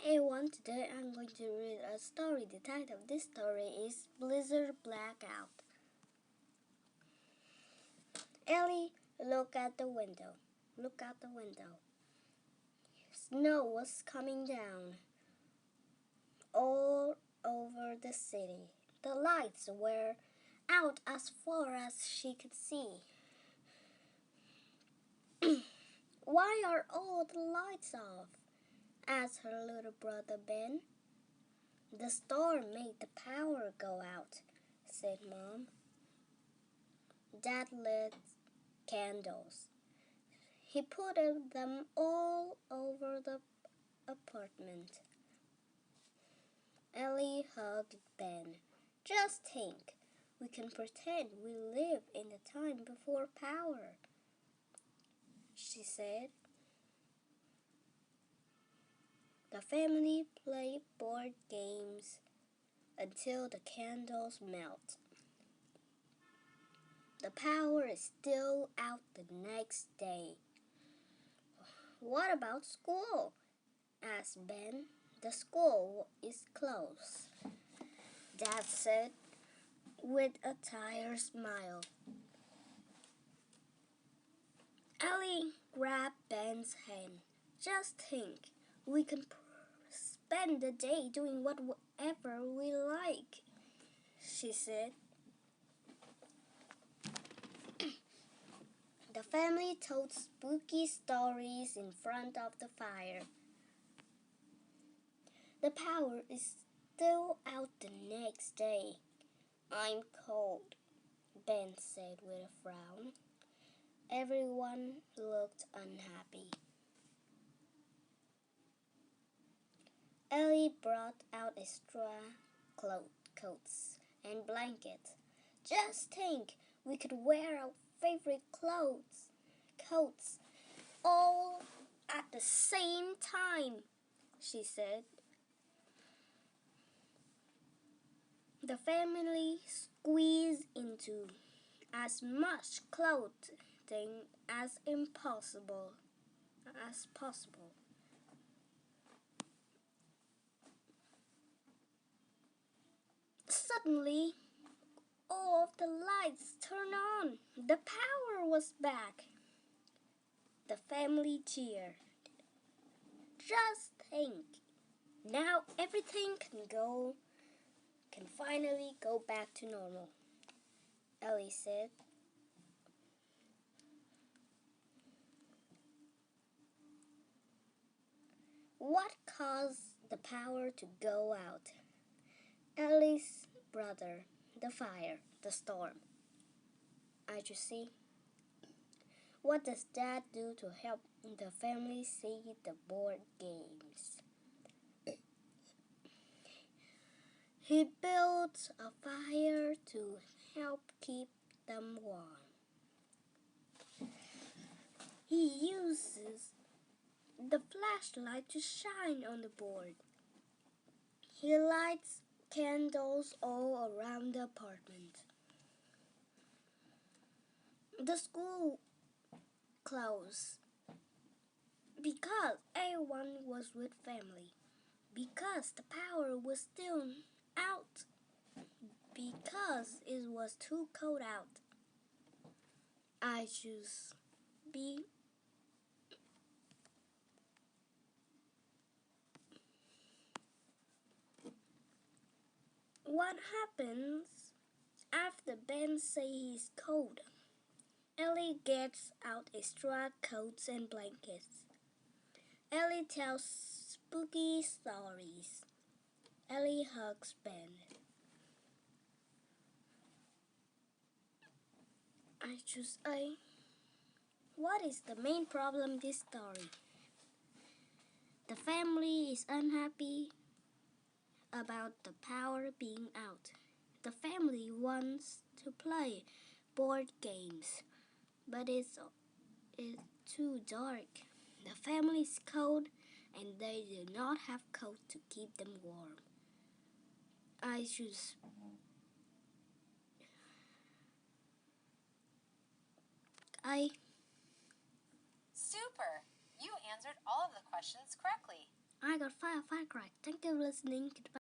Hi everyone, today I'm going to read a story. The title of this story is Blizzard Blackout. Ellie, look out the window. Look out the window. Snow was coming down all over the city. The lights were out as far as she could see. Why are all the lights off? Asked her little brother Ben. The storm made the power go out, said Mom. Dad lit candles. He put them all over the apartment. Ellie hugged Ben. Just think, we can pretend we live in the time before power, she said. The family played board games until the candles melt. The power is still out the next day. What about school? Asked Ben. The school is closed, Dad said with a tired smile. Ellie grabbed Ben's hand. Just think, we can spend the day doing whatever we like, she said. The family told spooky stories in front of the fire. The power is still out the next day. I'm cold, Ben said with a frown. Everyone looked unhappy. Ellie brought out extra coats and blankets. Just think, we could wear our favorite coats all at the same time, she said. The family squeezed into as much clothing as possible. Suddenly, all of the lights turned on. The power was back. The family cheered. Just think, now everything can finally go back to normal, Ellie said. What caused the power to go out? Ellie's brother, the fire, the storm. I just see. What does Dad do to help the family see the board games? He builds a fire to help keep them warm. He uses the flashlight to shine on the board. He lights candles all around the apartment. The school closed because everyone was with family, because the power was still out, because it was too cold out. I choose B. What happens after Ben says he's cold? Ellie gets out extra coats and blankets. Ellie tells spooky stories. Ellie hugs Ben. I choose A. What is the main problem in this story? The family is unhappy about the power being out. The family wants to play board games, but it's too dark. The family is cold and they do not have coats to keep them warm. I choose Super! You answered all of the questions correctly. I got firecrack. Thank you for listening. Goodbye.